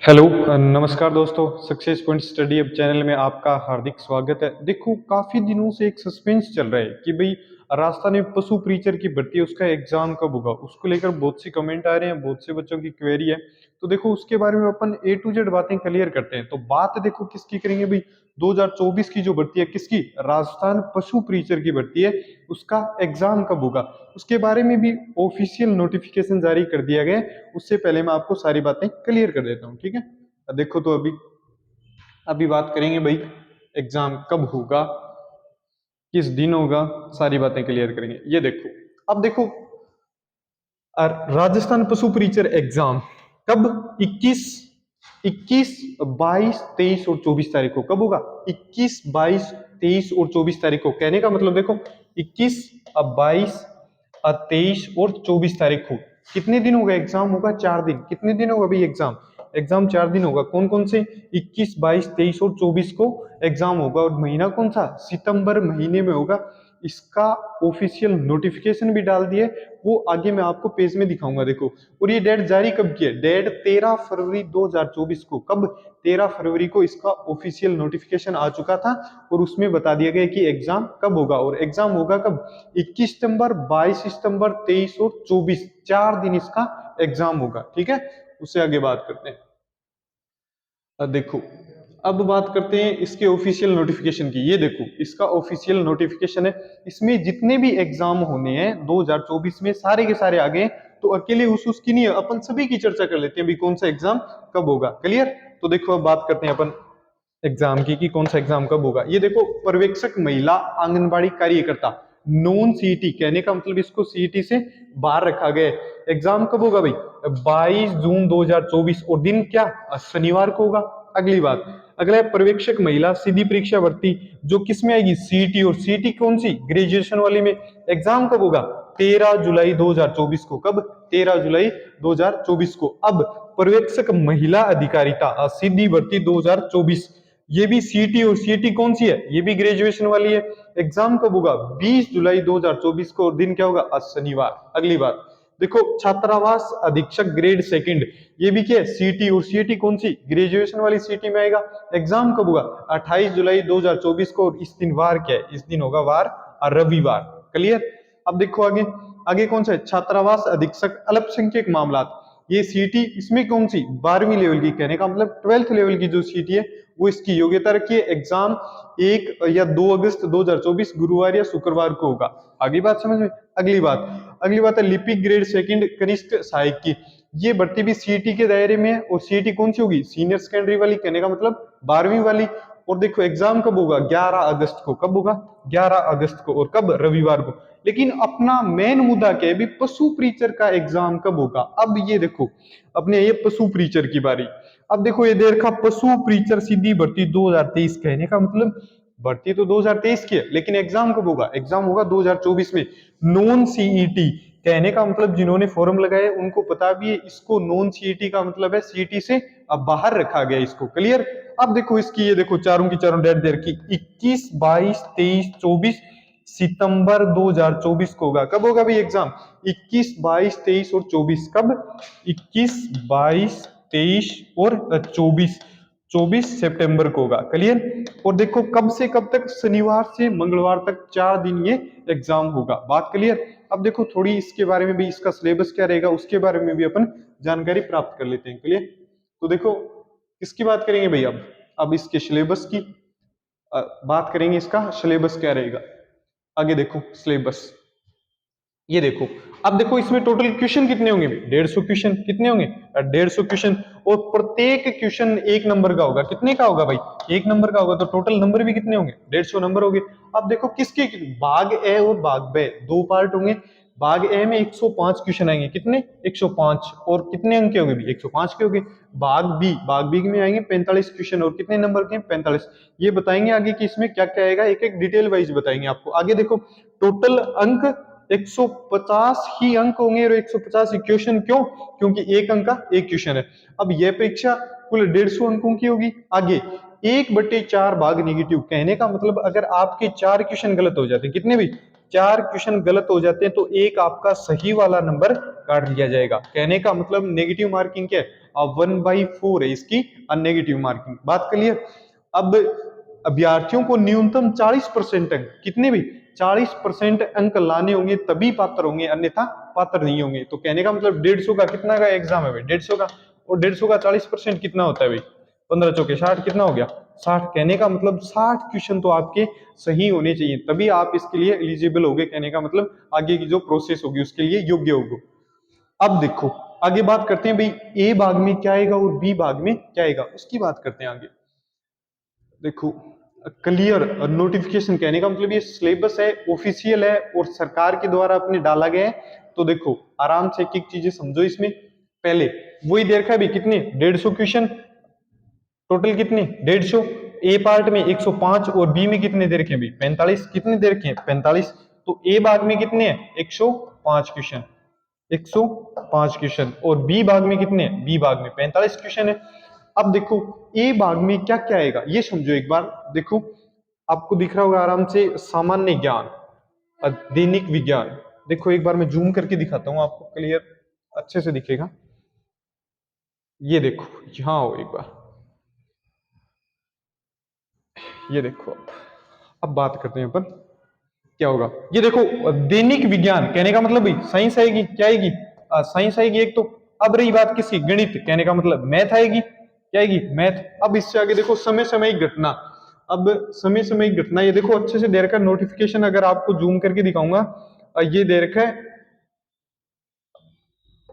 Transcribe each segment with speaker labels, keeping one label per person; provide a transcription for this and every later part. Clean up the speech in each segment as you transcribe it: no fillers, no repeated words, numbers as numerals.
Speaker 1: Hello नमस्कार दोस्तों। Success point study अब चैनल में आपका हार्दिक स्वागत है। देखो, काफी दिनों से एक सस्पेंस चल रहा है कि भाई राजस्थान में पशु प्रीचर की भर्ती है, उसका एग्जाम कब होगा। उसको लेकर बहुत सी कमेंट आ रहे हैं, बहुत से बच्चों की क्वेरी है। तो देखो, उसके बारे में अपन ए टू जेड बातें क्लियर करते हैं। तो बात देखो किसकी करेंगे भाई, 2024 की जो भर्ती है किसकी, राजस्थान पशु प्रीचर की भर्ती है, उसका एग्जाम कब होगा। उसके बारे में भी ऑफिशियल नोटिफिकेशन जारी कर दिया गया है। उससे पहले मैं आपको सारी बातें क्लियर कर देता हूँ, ठीक है। देखो, तो अभी अभी बात करेंगे भाई, एग्जाम कब होगा, किस दिन होगा, सारी बातें क्लियर करेंगे। ये देखो, अब देखो, राजस्थान पशु परीक्षर एग्जाम कब, 21 21 22 23 और 24 तारीख को कब होगा। 21 22 23 और 24 तारीख को, कहने का मतलब देखो 21 अब 22 अब 23 और 24 तारीख को कितने दिन होगा एग्जाम होगा, 4 दिन। कितने दिन होगा भाई एग्जाम, एग्जाम 4 दिन होगा। कौन कौन से, 21 22 23 और 24 को एग्जाम होगा। और महीना कौन सा, सितंबर महीने में होगा। इसका ऑफिशियल नोटिफिकेशन भी डाल दिए, वो आगे मैं आपको पेज में दिखाऊंगा। देखो, और ये डेट जारी कब की है, डेट 13 फरवरी 2024 को। कब, 13 फरवरी को इसका ऑफिशियल नोटिफिकेशन आ चुका था। और उसमें बता दिया गया कि एग्जाम कब होगा। और एग्जाम होगा कब, 21 सितंबर 22 सितंबर 23 और 24, 4 दिन इसका एग्जाम होगा, ठीक है। उससे आगे बात करते हैं। देखो, अब बात करते हैं इसके ऑफिशियल नोटिफिकेशन की। ये देखो, इसका ऑफिशियल नोटिफिकेशन है। इसमें जितने भी एग्जाम होने हैं 2024 में, सारे के सारे आ गए। तो अकेले उस उसकी नहीं है, अपन सभी की चर्चा कर लेते हैं भी कौन सा एग्जाम कब होगा, क्लियर। तो देखो, अब बात करते हैं अपन एग्जाम की कि कौन सा एग्जाम कब होगा। ये देखो, पर्यवेक्षक महिला आंगनबाड़ी कार्यकर्ता, नॉन सीईटी, कहने का मतलब इसको सीईटी से बाहर रखा गया है। एग्जाम कब होगा भाई, 22 जून 2024, और दिन क्या, शनिवार को होगा। अगली बात, अगला है पर्यवेक्षक महिला सीधी परीक्षा भर्ती, जो किस में आएगी, सीईटी। और सीईटी कौन सी, ग्रेजुएशन वाली में। एग्जाम कब होगा, 13 जुलाई 2024 को। कब, 13 जुलाई 2024 को। अब पर्यवेक्षक महिला अधिकारिता सीधी भर्ती 2024, ये भी सीटी। और सीटी कौन सी है, ये भी ग्रेजुएशन वाली है। एग्जाम कब होगा, 20 जुलाई 2024 को। और दिन क्या होगा, आज शनिवार। अगली बात देखो, छात्रावास अधीक्षक ग्रेड सेकंड, ये भी क्या है, सीटी। और सीटी कौन सी, ग्रेजुएशन वाली सीटी में आएगा। एग्जाम कब होगा, 28 जुलाई 2024 को। और इस दिन वार क्या है, इस दिन होगा वार रविवार, क्लियर। अब देखो आगे, आगे कौन सा है, छात्रावास अधीक्षक अल्पसंख्यक मामलात, ये सीटी। इसमें कौन सी, 12वीं लेवल की, कहने का मतलब 12th लेवल की जो सीटी है, वो इसकी योग्यता रखी है। एग्जाम 1 या 2 अगस्त 2024 गुरुवार या शुक्रवार को होगा। आगे बात समझ में। अगली बात है लिपिक ग्रेड सेकंड कनिष्ठ सहायक की, ये भर्ती भी सीटी के दायरे में है। और सीटी कौन सी होगी, सीनियर सेकेंडरी वाली, कहने का मतलब 12वीं वाली। और देखो, एग्जाम कब होगा, 11 अगस्त को। कब होगा, 11 अगस्त को। और कब, रविवार को। लेकिन अपना मेन मुद्दा क्या है भी, पशु प्रीचर का एग्जाम कब होगा। अब ये देखो, अपने ये पशु प्रीचर की बारी। अब देखो, ये दे रखा पशु प्रीचर सीधी भर्ती 2023, कहने का मतलब भर्ती तो 2023 की है, लेकिन एग्जाम कब होगा, एग्जाम होगा 2024 में। नॉन सीईटी, कहने का मतलब जिन्होंने फॉर्म लगाए उनको पता भी है, इसको नॉन सीईटी का मतलब है सीईटी से अब बाहर रखा गया इसको, क्लियर। अब देखो इसकी, ये देखो चारों की चारों डेट दे रखी, 21 22 23 24 सितंबर 2024 को होगा। कब होगा भाई एग्जाम, 21 22 23 और 24। कब, 21 22 23 और 24, 24 सितंबर को होगा, क्लियर। और देखो, कब से कब तक, शनिवार से मंगलवार तक, 4 दिन ये एग्जाम होगा। बात क्लियर। अब देखो, थोड़ी इसके बारे में भी, इसका सिलेबस क्या रहेगा उसके बारे में भी अपन जानकारी प्राप्त कर लेते हैं, क्लियर। तो देखो, किसकी बात करेंगे भाई, अब इसके सिलेबस की बात करेंगे, इसका सिलेबस क्या रहेगा। आगे देखो सिलेबस, ये देखो। अब देखो, इसमें टोटल क्वेश्चन कितने होंगे, 150 क्वेश्चन। कितने होंगे, 150 क्वेश्चन। और प्रत्येक क्वेश्चन 1 नंबर का होगा। कितने का होगा भाई, 1 नंबर का होगा। तो टोटल नंबर भी कितने होंगे, 150 नंबर होंगे। अब देखो, किसके, भाग ए और भाग बे, दो पार्ट होंगे। भाग ए में 105 क्वेश्चन आएंगे। कितने, 105। और कितने अंक के होंगे भी, 105 के होंगे। भाग बी में आएंगे 45 क्वेश्चन। और कितने नंबर के, 45। ये बताएंगे आगे कि इसमें क्या क्या आएगा, एक एक डिटेल वाइज बताएंगे आपको। आगे देखो, टोटल अंक 150 ही अंक होंगे। और 150 क्वेश्चन क्यों, क्योंकि एक अंक का एक क्वेश्चन है। अब यह परीक्षा कुल 150 अंकों की होगी। आगे 1/4 भाग नेगेटिव, कहने का मतलब अगर आपके 4 क्वेश्चन गलत हो जाते हैं, कितने भी, 4 क्वेश्चन गलत हो जाते हैं, तो एक आपका सही वाला नंबर काट लिया जाएगा। कहने का मतलब नेगेटिव मार्किंग क्या है, 1/4 है इसकी नेगेटिव मार्किंग। बात क्लियर। अब अभ्यर्थियों को न्यूनतम 40% अंक, कितने भी 40% अंक लाने होंगे तभी पात्र होंगे, अन्यथा पात्र नहीं होंगे। तो कहने का मतलब 150 का कितना का एग्जाम है भाई, 150 का, और 150 का 40% कितना होता है भाई, 15 चौके 60, कितना हो गया 60। कहने का मतलब 60 क्वेश्चन तो आपके सही होने चाहिए, तभी आप इसके लिए एलिजिबल होगे। कहने का मतलब आगे की जो प्रोसेस होगी उसके लिए योग्य होगे। अब देखो आगे बात करते हैं भाई, ए भाग में क्या आएगा और बी भाग में क्या आएगा, उसकी बात करते हैं आगे। देखो क्लियर नोटिफिकेशन, कहने का मतलब ये सिलेबस है, ऑफिशियल है और सरकार के द्वारा अपने डाला गया है। तो देखो आराम से एक एक चीजें समझो इसमें। पहले वही दे रखा है भाई, कितने 150 क्वेश्चन, टोटल कितने 150, ए पार्ट में 105 और बी में कितने दे रखे हैं भाई 45, कितने दे रखे हैं 45। तो ए भाग में कितने हैं 105 क्वेश्चन, 105 क्वेश्चन, और बी भाग में कितने हैं, बी भाग में 45 क्वेश्चन है। अब देखो ए भाग में क्या क्या आएगा ये समझो एक बार। देखो आपको दिख रहा होगा आराम से, सामान्य ज्ञान, दैनिक विज्ञान। देखो एक बार मैं जूम करके दिखाता हूं आपको, क्लियर अच्छे से दिखेगा। ये देखो यहां हो एक बार, ये देखो अब बात करते हैं अपन क्या होगा। ये देखो दैनिक विज्ञान, कहने का मतलब भाई साइंस आएगी, क्या आएगी साइंस आएगी एक तो। अब रही बात किसी गणित, कहने का मतलब मैथ आएगी, क्या आएगी मैथ। अब इससे आगे देखो समय सामयिक घटना। अब समय सामयिक घटना, ये देखो अच्छे से दे रखा है नोटिफिकेशन, अगर आपको जूम करके दिखाऊंगा, ये दे रखा है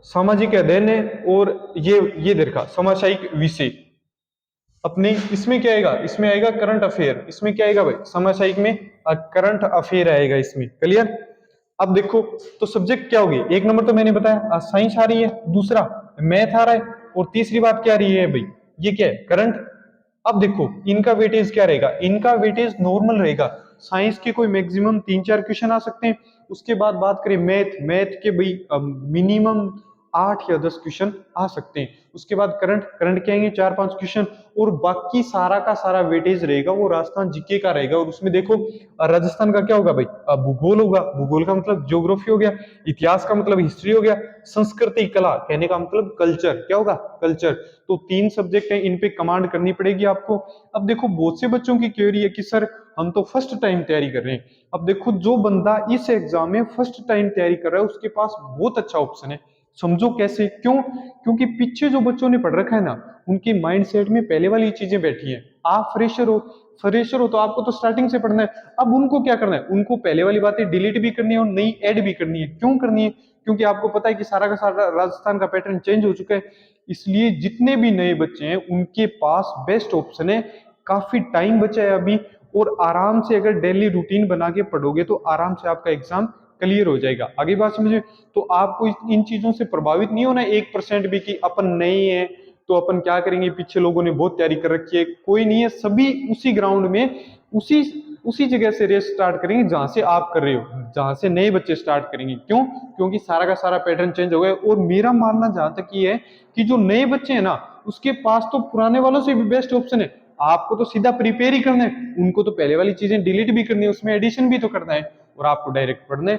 Speaker 1: सामाजिक अध्ययन है, और ये दे रखा सामाजिक विषय अपने। इसमें क्या आएगा, इसमें आएगा करंट अफेयर। इसमें क्या आएगा भाई सामाजिक में करंट अफेयर आएगा इसमें, क्लियर। अब देखो तो सब्जेक्ट क्या होगी, एक नंबर तो मैंने बताया साइंस आ रही है, दूसरा मैथ आ रहा है, और तीसरी बात क्या आ रही है भाई, ये क्या है करंट। अब देखो इनका वेटेज क्या रहेगा, इनका वेटेज नॉर्मल रहेगा। साइंस के कोई मैक्सिमम 3-4 क्वेश्चन आ सकते हैं। उसके बाद बात करें मैथ, मैथ के भाई मिनिमम 8 या 10 क्वेश्चन आ सकते हैं। उसके बाद करंट, करंट के आएंगे 4-5 क्वेश्चन, और बाकी सारा का सारा वेटेज रहेगा वो राजस्थान जीके का रहेगा। और उसमें देखो राजस्थान का क्या होगा भाई, भूगोल होगा, भूगोल का मतलब ज्योग्राफी हो गया, इतिहास का मतलब हिस्ट्री हो गया, संस्कृति कला, कहने का मतलब कल्चर, क्या होगा कल्चर। तो 3 सब्जेक्ट हैं, इन पे कमांड करनी पड़ेगी आपको। अब देखो बहुत से बच्चों की क्वेरी है कि सर हम तो फर्स्ट टाइम तैयारी कर रहे हैं। अब देखो जो बंदा इस एग्जाम में फर्स्ट टाइम तैयारी कर रहा है उसके पास बहुत अच्छा ऑप्शन है। समझो कैसे, क्यों, क्योंकि पीछे जो बच्चों ने पढ़ रखा है ना, उनके माइंड सेट में पहले वाली चीजें बैठी हैं। आप फ्रेशर हो, फ्रेशर हो तो आपको तो स्टार्टिंग से पढ़ना है। अब उनको क्या करना है, उनको पहले वाली बातें डिलीट भी करनी है और नई ऐड भी करनी है। क्यों करनी है, क्योंकि आपको पता है कि सारा का सारा राजस्थान का पैटर्न चेंज हो चुका है। इसलिए जितने भी नए बच्चे हैं उनके पास बेस्ट ऑप्शन है, काफी टाइम बचा है अभी, और आराम से अगर डेली रूटीन बना के पढ़ोगे तो आराम से आपका एग्जाम क्लियर हो जाएगा। आगे बात समझे। तो आपको इन चीजों से प्रभावित नहीं होना 1% भी कि अपन नए हैं तो अपन क्या करेंगे, पीछे लोगों ने बहुत तैयारी कर रखी है। कोई नहीं है, सभी उसी ग्राउंड में उसी उसी जगह से रेस स्टार्ट करेंगे जहां से आप कर रहे हो, जहां से नए बच्चे स्टार्ट करेंगे। क्यों, क्योंकि सारा का सारा पैटर्न चेंज हो गया। और मेरा मानना जहां तक ये है कि जो नए बच्चे हैं ना उसके पास तो पुराने वालों से भी बेस्ट ऑप्शन है। आपको तो सीधा प्रिपेयर ही करना है, उनको तो पहले वाली चीजें डिलीट भी करनी है, उसमें एडिशन भी तो करना है, और आपको डायरेक्ट पढ़ना है।